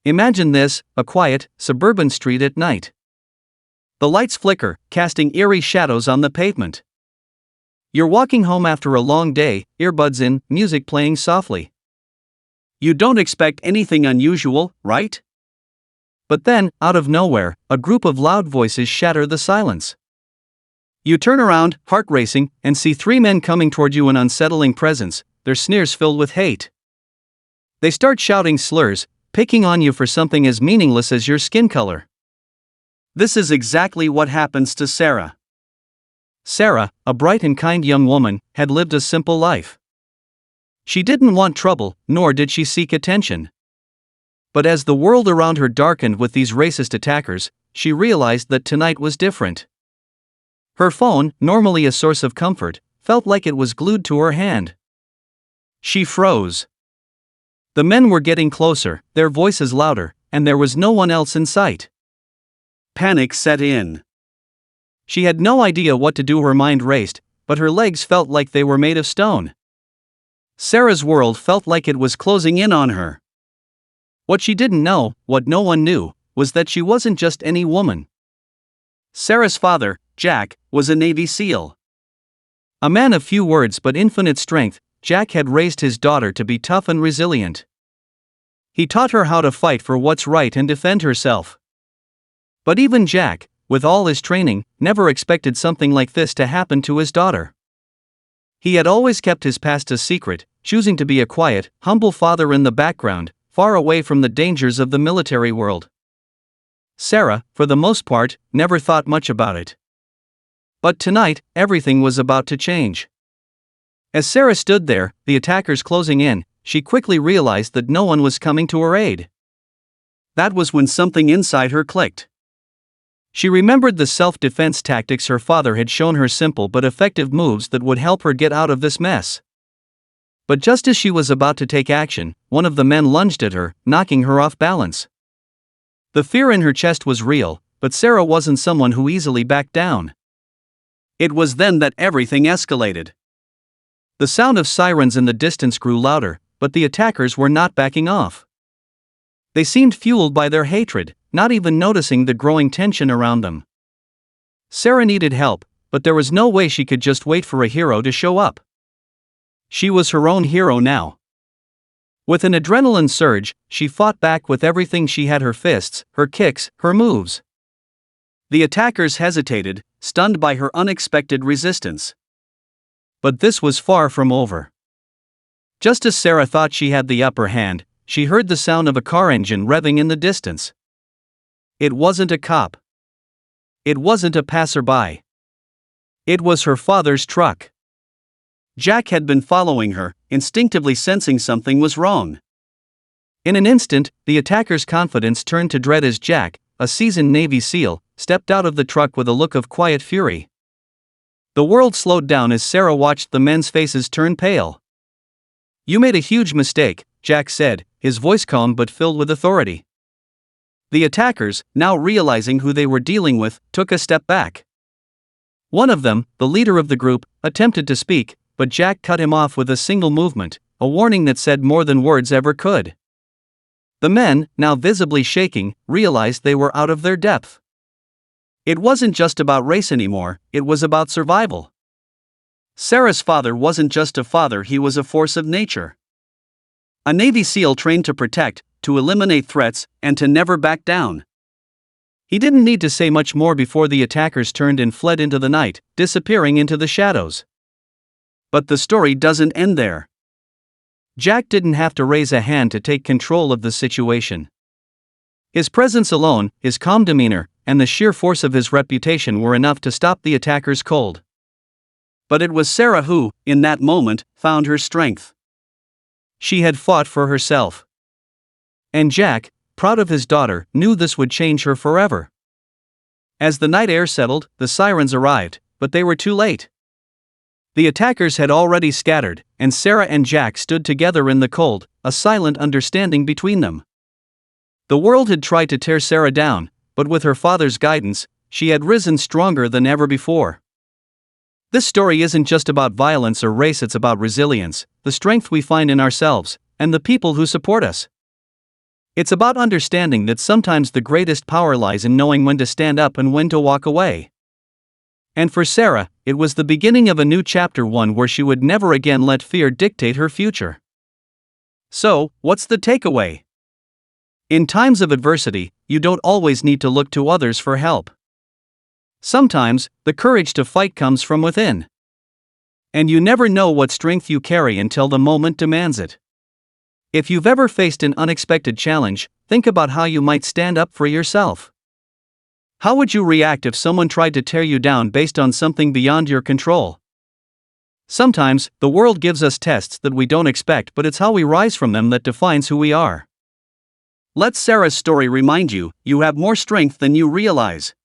Imagine this, a quiet, suburban street at night. The lights flicker, casting eerie shadows on the pavement. You're walking home after a long day, earbuds in, music playing softly. You don't expect anything unusual, right? But then, out of nowhere, a group of loud voices shatter the silence. You turn around, heart racing, and see three men coming toward you, an unsettling presence, their sneers filled with hate. They start shouting slurs, picking on you for something as meaningless as your skin color. This is exactly what happens to Sarah. Sarah, a bright and kind young woman, had lived a simple life. She didn't want trouble, nor did she seek attention. But as the world around her darkened with these racist attackers, she realized that tonight was different. Her phone, normally a source of comfort, felt like it was glued to her hand. She froze. The men were getting closer, their voices louder, and there was no one else in sight. Panic set in. She had no idea what to do. Her mind raced, but her legs felt like they were made of stone. Sarah's world felt like it was closing in on her. What she didn't know, what no one knew, was that she wasn't just any woman. Sarah's father, Jack, was a Navy SEAL. A man of few words but infinite strength, Jack had raised his daughter to be tough and resilient. He taught her how to fight for what's right and defend herself. But even Jack, with all his training, never expected something like this to happen to his daughter. He had always kept his past a secret, choosing to be a quiet, humble father in the background, far away from the dangers of the military world. Sarah, for the most part, never thought much about it. But tonight, everything was about to change. As Sarah stood there, the attackers closing in, she quickly realized that no one was coming to her aid. That was when something inside her clicked. She remembered the self-defense tactics her father had shown her, simple but effective moves that would help her get out of this mess. But just as she was about to take action, one of the men lunged at her, knocking her off balance. The fear in her chest was real, but Sarah wasn't someone who easily backed down. It was then that everything escalated. The sound of sirens in the distance grew louder, but the attackers were not backing off. They seemed fueled by their hatred, not even noticing the growing tension around them. Sarah needed help, but there was no way she could just wait for a hero to show up. She was her own hero now. With an adrenaline surge, she fought back with everything she had: her fists, her kicks, her moves. The attackers hesitated, stunned by her unexpected resistance. But this was far from over. Just as Sarah thought she had the upper hand, she heard the sound of a car engine revving in the distance. It wasn't a cop. It wasn't a passerby. It was her father's truck. Jack had been following her, instinctively sensing something was wrong. In an instant, the attacker's confidence turned to dread as Jack, a seasoned Navy SEAL, stepped out of the truck with a look of quiet fury. The world slowed down as Sarah watched the men's faces turn pale. "You made a huge mistake," Jack said, his voice calm but filled with authority. The attackers, now realizing who they were dealing with, took a step back. One of them, the leader of the group, attempted to speak, but Jack cut him off with a single movement, a warning that said more than words ever could. The men, now visibly shaking, realized they were out of their depth. It wasn't just about race anymore, it was about survival. Sarah's father wasn't just a father, he was a force of nature. A Navy SEAL trained to protect, to eliminate threats, and to never back down. He didn't need to say much more before the attackers turned and fled into the night, disappearing into the shadows. But the story doesn't end there. Jack didn't have to raise a hand to take control of the situation. His presence alone, his calm demeanor, and the sheer force of his reputation were enough to stop the attackers cold. But it was Sarah who, in that moment, found her strength. She had fought for herself. And Jack, proud of his daughter, knew this would change her forever. As the night air settled, the sirens arrived, but they were too late. The attackers had already scattered, and Sarah and Jack stood together in the cold, a silent understanding between them. The world had tried to tear Sarah down, but with her father's guidance, she had risen stronger than ever before. This story isn't just about violence or race, it's about resilience, the strength we find in ourselves, and the people who support us. It's about understanding that sometimes the greatest power lies in knowing when to stand up and when to walk away. And for Sarah, it was the beginning of a new chapter, one where she would never again let fear dictate her future. So, what's the takeaway? In times of adversity, you don't always need to look to others for help. Sometimes, the courage to fight comes from within. And you never know what strength you carry until the moment demands it. If you've ever faced an unexpected challenge, think about how you might stand up for yourself. How would you react if someone tried to tear you down based on something beyond your control? Sometimes, the world gives us tests that we don't expect, but it's how we rise from them that defines who we are. Let Sarah's story remind you, you have more strength than you realize.